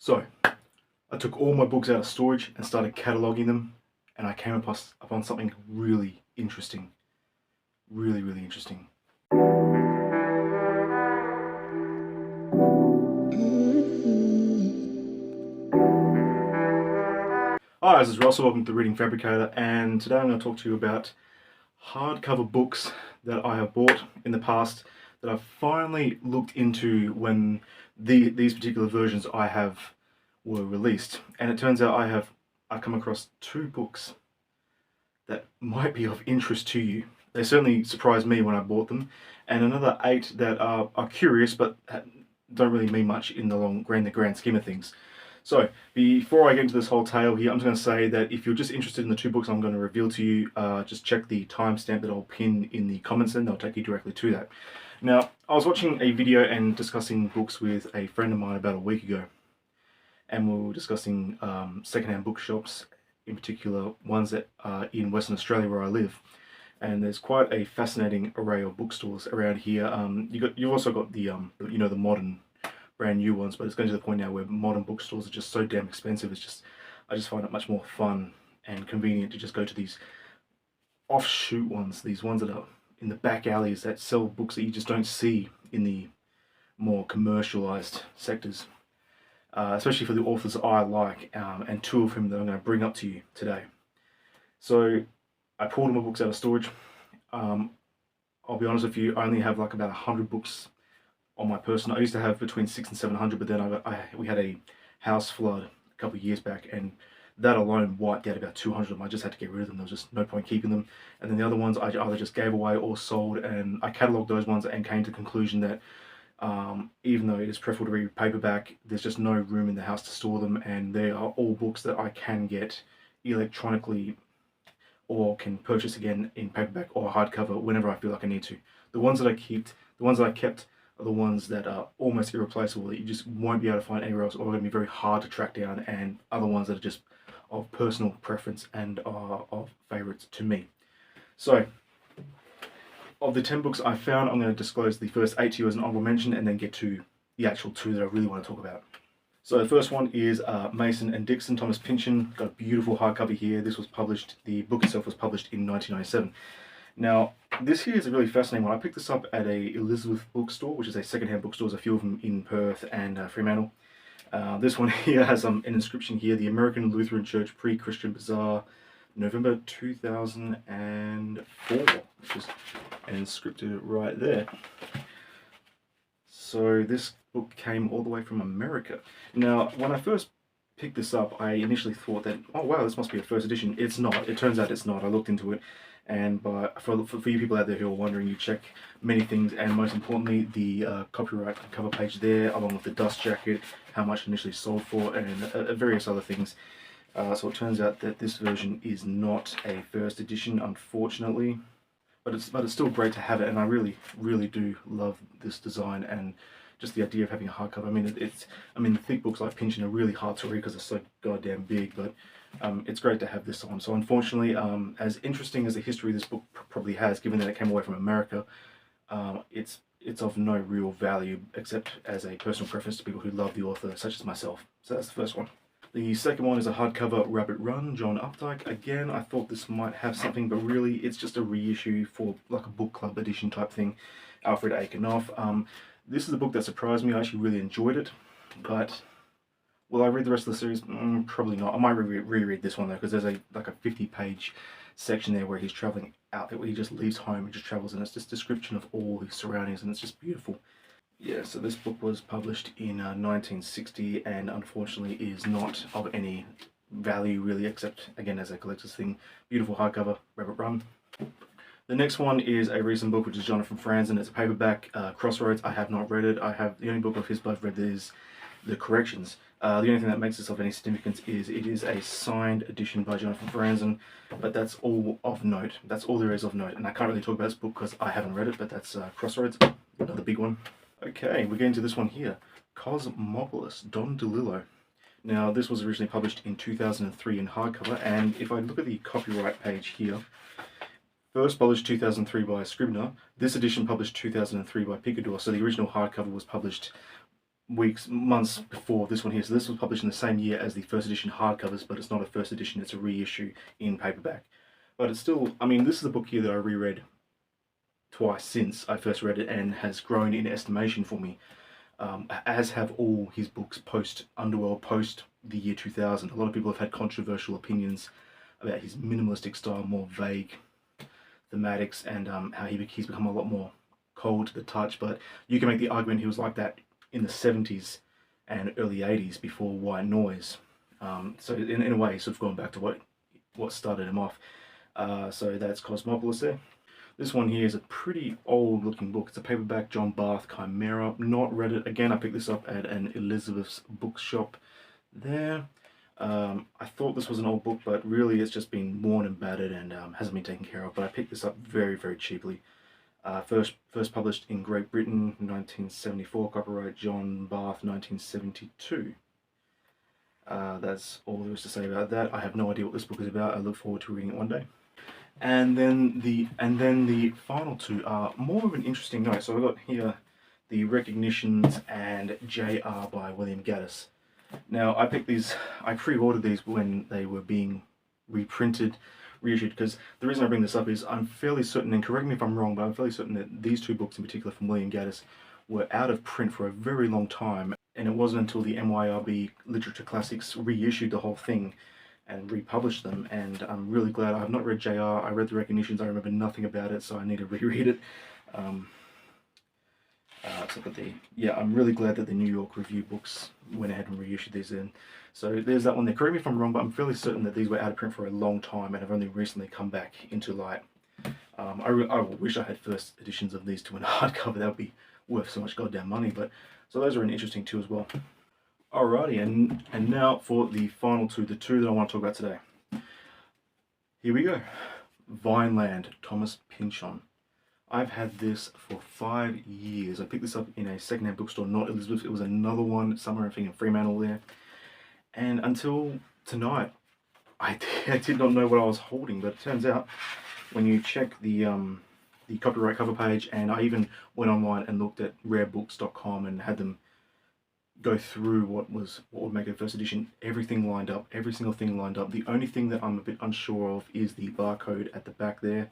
So I took all my books out of storage and started cataloguing them, and I came upon something really interesting. Really interesting. Hi, this is Russell, welcome to Reading Fabricator, and today I'm going to talk to you about hardcover books that I have bought in the past that I've finally looked into when these particular versions I have were released. And it turns out I've come across 2 books that might be of interest to you. They certainly surprised me when I bought them, and another 8 that are curious but don't really mean much in the grand scheme of things. So before I get into this whole tale here, I'm just going to say that if you're just interested in the 2 books I'm going to reveal to you, just check the timestamp that I'll pin in the comments and they'll take you directly to that. Now, I was watching a video and discussing books with a friend of mine about a week ago, and we were discussing secondhand bookshops, in particular ones that are in Western Australia where I live. And there's quite a fascinating array of bookstores around here. You've also got the the modern, brand new ones, but it's going to the point now where modern bookstores are just so damn expensive. I just find it much more fun and convenient to just go to these offshoot ones, these ones that are in the back alleys that sell books that you just don't see in the more commercialized sectors. Especially for the authors I like, and 2 of whom that I'm going to bring up to you today. So I pulled my books out of storage. I'll be honest with you, I only have like about 100 books on my person. I used to have between 600 and 700, but then we had a house flood a couple of years back, and that alone wiped out about 200 of them. I just had to get rid of them. There was just no point keeping them. And then the other ones I either just gave away or sold, and I catalogued those ones and came to the conclusion that even though it is preferable to read paperback, there's just no room in the house to store them, and they are all books that I can get electronically or can purchase again in paperback or hardcover whenever I feel like I need to. The ones that I kept are the ones that are almost irreplaceable, that you just won't be able to find anywhere else, or are going to be very hard to track down, and other ones that are just of personal preference and are of favourites to me. So, of the 10 books I found, I'm going to disclose the first 8 to you as an honorable mention, and then get to the actual 2 that I really want to talk about. So the first one is Mason and Dixon, Thomas Pynchon. Got a beautiful hardcover here. This was published, the book itself was published in 1997. Now, this here is a really fascinating one. I picked this up at a Elizabeth bookstore, which is a secondhand bookstore. There's a few of them in Perth and Fremantle. This one here has an inscription here, the American Lutheran Church Pre-Christian Bazaar, November 2004, which is inscripted right there. So this book came all the way from America. Now, when I first picked this up, I initially thought that, oh wow, this must be a first edition. It's not. It turns out it's not. I looked into it, and for you people out there who are wondering, you check many things, and most importantly, the copyright cover page there, along with the dust jacket, how much initially sold for, and various other things. So it turns out that this version is not a first edition, unfortunately. But it's still great to have it, and I really do love this design and just the idea of having a hardcover. I mean the thick books like Pynchon are really hard to read because they're so goddamn big, but it's great to have this on. So unfortunately, as interesting as the history this book probably has, given that it came away from America, it's of no real value except as a personal preference to people who love the author, such as myself. So that's the first one. The second one is a hardcover Rabbit Run, John Updike. Again, I thought this might have something, but really it's just a reissue for like a book club edition type thing. Alfred Aikenoff. This is a book that surprised me. I actually really enjoyed it, but will I read the rest of the series? Probably not. I might reread this one though, because there's a 50-page section there where he's traveling out there, where he just leaves home and just travels, and it's just description of all his surroundings, and it's just beautiful. Yeah, so this book was published in 1960 and unfortunately is not of any value really, except again as a collector's thing. Beautiful hardcover, Rabbit Run. The next one is a recent book, which is Jonathan Franzen. It's a paperback, Crossroads. I have not read it. The only book of his I've read is The Corrections. The only thing that makes this of any significance is it is a signed edition by Jonathan Franzen, but that's all of note. That's all there is of note, and I can't really talk about this book because I haven't read it, but that's Crossroads, another big one. Okay, we're getting to this one here, Cosmopolis, Don DeLillo. Now, this was originally published in 2003 in hardcover, and if I look at the copyright page here, first published 2003 by Scribner, this edition published 2003 by Picador, so the original hardcover was published months before this one here. So this was published in the same year as the first edition hardcovers, but it's not a first edition, it's a reissue in paperback. But it's still, I mean, this is a book here that I reread twice since I first read it and has grown in estimation for me, as have all his books post Underworld, post the year 2000. A lot of people have had controversial opinions about his minimalistic style, more vague thematics, and how he's become a lot more cold to the touch. But you can make the argument he was like that in the 70s and early 80s before White Noise. So in a way, sort of going back to what started him off. So that's Cosmopolis there. This one here is a pretty old looking book. It's a paperback, John Barth, Chimera. Not read it. Again, I picked this up at an Elizabeth's bookshop there. I thought this was an old book, but really it's just been worn and battered and hasn't been taken care of. But I picked this up very, very cheaply. First published in Great Britain, 1974, copyright John Barth, 1972. That's all there is to say about that. I have no idea what this book is about. I look forward to reading it one day. And then the final two are more of an interesting note. So I've got here the Recognitions and J.R. by William Gaddis. Now I picked these, I pre-ordered these when they were being reprinted, reissued, because the reason I bring this up is I'm fairly certain, and correct me if I'm wrong, but I'm fairly certain that these two books in particular from William Gaddis were out of print for a very long time, and it wasn't until the MYRB Literature Classics reissued the whole thing and republished them, and I'm really glad. I have not read JR, I read the Recognitions, I remember nothing about it, so I need to reread it. I'm really glad that the New York Review Books went ahead and reissued these in. So there's that one there. Correct me if I'm wrong, but I'm fairly certain that these were out of print for a long time and have only recently come back into light. I wish I had first editions of these two in hardcover. That would be worth so much goddamn money. But so those are an interesting two as well. Alrighty, and now for the final two, the two that I want to talk about today. Here we go. Vineland, Thomas Pynchon. I've had this for 5 years. I picked this up in a secondhand bookstore, not Elizabeth. It was another one somewhere, I think in Fremantle there. And until tonight, I did not know what I was holding. But it turns out, when you check the copyright cover page, and I even went online and looked at rarebooks.com and had them go through what would make a first edition, everything lined up, every single thing lined up. The only thing that I'm a bit unsure of is the barcode at the back there.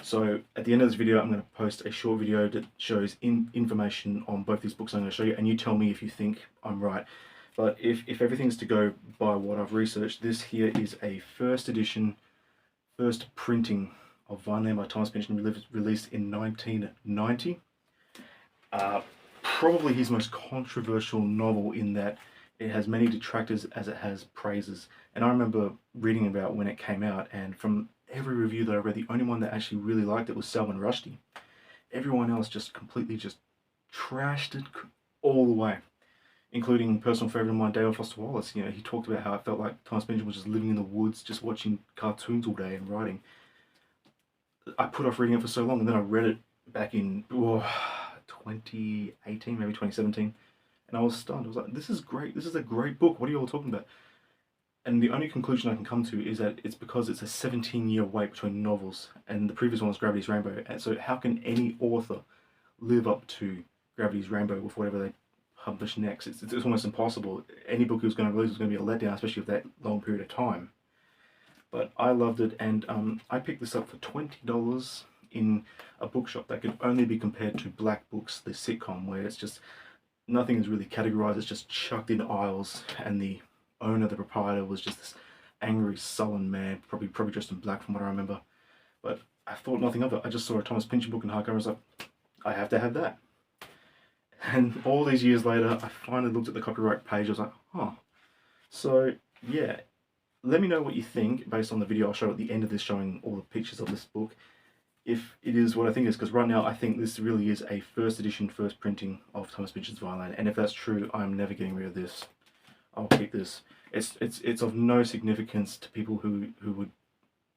So at the end of this video, I'm going to post a short video that shows information on both these books I'm going to show you, and you tell me if you think I'm right. But if everything's to go by what I've researched, this here is a first edition, first printing of Vineland by Thomas Pynchon, released in 1990. Probably his most controversial novel, in that it has many detractors as it has praises. And I remember reading about when it came out, and from every review that I read, the only one that actually really liked it was Salman Rushdie. Everyone else just completely just trashed it all the way, including personal favourite of mine, David Foster Wallace. You know, he talked about how it felt like Thomas Pynchon was just living in the woods, just watching cartoons all day and writing. I put off reading it for so long, and then I read it back in 2018, maybe 2017, and I was stunned. I was like, this is great. This is a great book. What are you all talking about? And the only conclusion I can come to is that it's because it's a 17-year wait between novels, and the previous one was Gravity's Rainbow. And so how can any author live up to Gravity's Rainbow with whatever they publish next? It's almost impossible. Any book he was going to release was going to be a letdown, especially with that long period of time. But I loved it, and I picked this up for $20 in a bookshop that could only be compared to Black Books, the sitcom, where it's just nothing is really categorized. It's just chucked in aisles, and the owner, the proprietor, was just this angry, sullen man, probably dressed in black from what I remember. But I thought nothing of it. I just saw a Thomas Pynchon book in hardcover. I was like, I have to have that. And all these years later, I finally looked at the copyright page. I was like, huh. So yeah, let me know what you think based on the video I'll show at the end of this, showing all the pictures of this book, if it is what I think it is, because right now I think this really is a first edition, first printing of Thomas Pynchon's Vineland. And if that's true, I'm never getting rid of this. I'll keep this. It's of no significance to people who would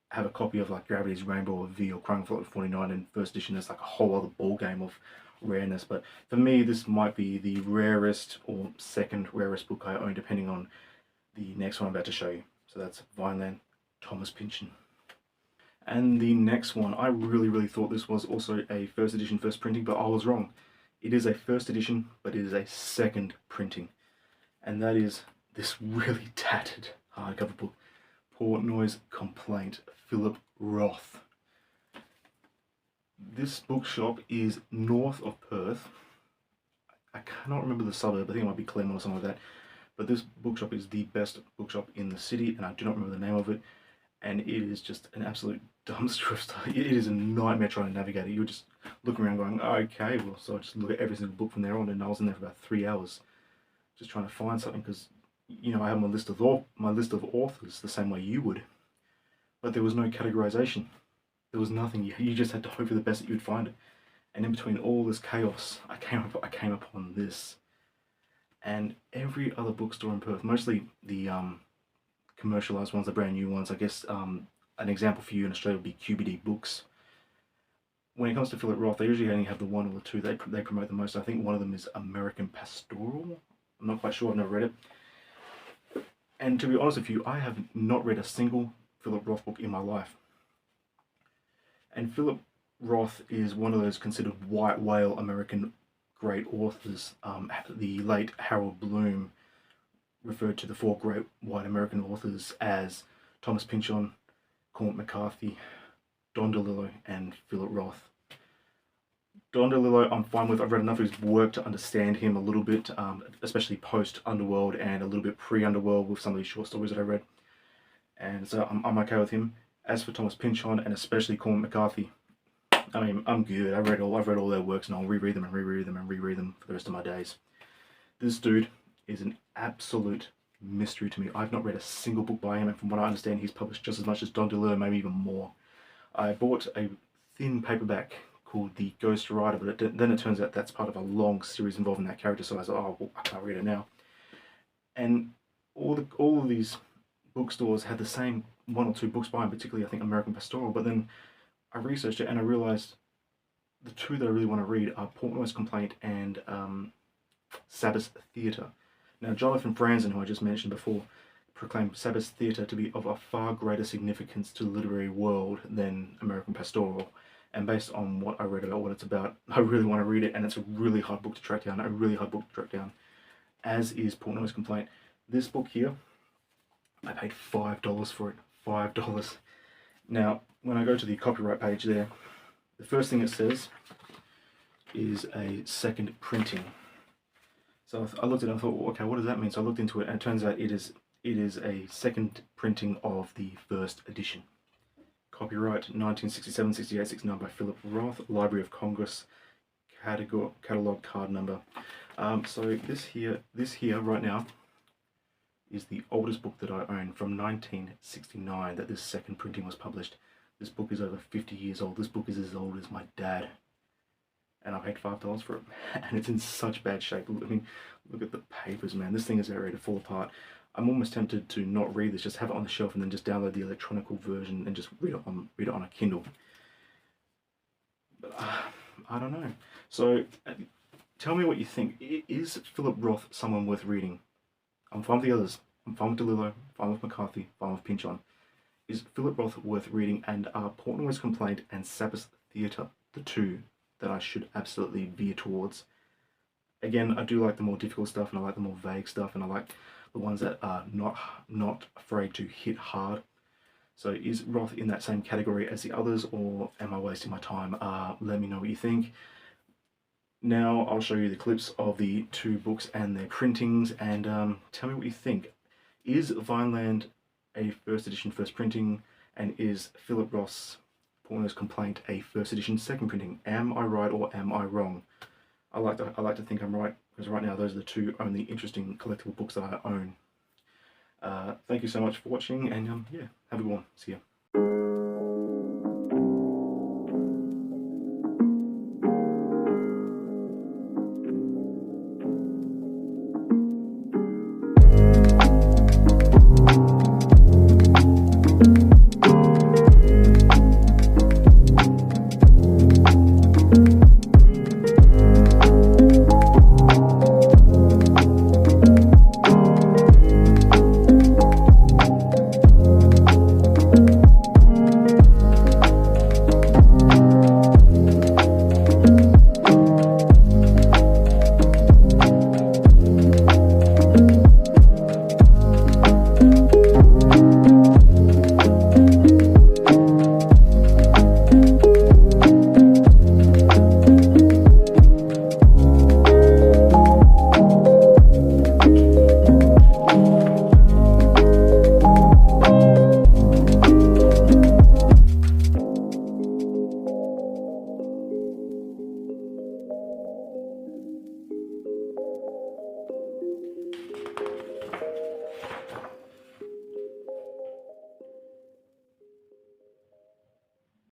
have a copy of like Gravity's Rainbow or V or Crying Flood 49 in first edition. It's like a whole other ball game of rareness. But for me, this might be the rarest or second rarest book I own, depending on the next one I'm about to show you. So that's Vineland, Thomas Pynchon. And the next one, I really thought this was also a first edition, first printing, but I was wrong. It is a first edition, but it is a second printing, and that is this really tattered hardcover book, Portnoy's Complaint, Philip Roth. This bookshop is north of Perth. I cannot remember the suburb, I think it might be Claremont or something like that. But this bookshop is the best bookshop in the city, and I do not remember the name of it. And it is just an absolute dumpster of stuff. It is a nightmare trying to navigate it. You're just looking around going, okay, well, so I just look at every single book from there on, and I was in there for about 3 hours just trying to find something, because, you know, I have my list of authors the same way you would, but there was no categorization. There was nothing. You just had to hope for the best that you'd find it. And in between all this chaos, I came upon this. And every other bookstore in Perth, mostly the commercialised ones, the brand new ones, I guess an example for you in Australia would be QBD Books. When it comes to Philip Roth, they usually only have the one or the two they promote the most. I think one of them is American Pastoral. I'm not quite sure, I've never read it. And to be honest with you, I have not read a single Philip Roth book in my life. And Philip Roth is one of those considered white whale American great authors. The late Harold Bloom referred to the 4 great white American authors as Thomas Pynchon, Cormac McCarthy, Don DeLillo, and Philip Roth. Don DeLillo I'm fine with. I've read enough of his work to understand him a little bit, especially post-Underworld and a little bit pre-Underworld with some of these short stories that I read. And so I'm okay with him. As for Thomas Pynchon and especially Cormac McCarthy, I mean, I'm good. I've read all their works, and I'll reread them and reread them and reread them for the rest of my days. This dude is an absolute mystery to me. I've not read a single book by him, and from what I understand, he's published just as much as Don DeLillo, maybe even more. I bought a thin paperback called The Ghost Rider, but then it turns out that's part of a long series involving that character, so I was like, oh, well, I can't read it now. And all of these bookstores had the same 1 or 2 books by him, particularly I think American Pastoral, but then I researched it and I realised the 2 that I really want to read are Portnoy's Complaint and Sabbath Theatre. Now, Jonathan Franzen, who I just mentioned before, proclaimed Sabbath Theatre to be of a far greater significance to the literary world than American Pastoral. And based on what I read about what it's about, I really want to read it, and it's a really hard book to track down, as is Portnoy's Complaint. This book here, I paid $5 for it, $5. Now, when I go to the copyright page there, the first thing it says is a second printing. So I looked at it and I thought, well, okay, what does that mean? So I looked into it, and it turns out it is a second printing of the first edition. Copyright 1967, 68, 69 by Philip Roth, Library of Congress, catalogue card number. So this here right now is the oldest book that I own, from 1969 that this second printing was published. This book is over 50 years old. This book is as old as my dad. And I paid $5 for it. And it's in such bad shape. I mean, look at the papers, man. This thing is ready to fall apart. I'm almost tempted to not read this, just have it on the shelf and then just download the electronic version and just read it on a Kindle. But I don't know. So tell me what you think. Is Philip Roth someone worth reading? I'm fine with the others. I'm fine with DeLillo, fine with McCarthy, fine with Pynchon. Is Philip Roth worth reading? And are Portnoy's Complaint and Sabbath Theatre the 2 that I should absolutely veer towards? Again, I do like the more difficult stuff, and I like the more vague stuff, and I like the ones that are not afraid to hit hard. So is Roth in that same category as the others, or am I wasting my time? Let me know what you think. Now I'll show you the clips of the 2 books and their printings, and tell me what you think. Is Vineland a first edition first printing, and is Philip Roth's Portnoy's Complaint a first edition second printing? Am I right or am I wrong? I like to think I'm right, because right now those are the 2 only interesting collectible books that I own. Thank you so much for watching, and yeah, have a good one. See ya.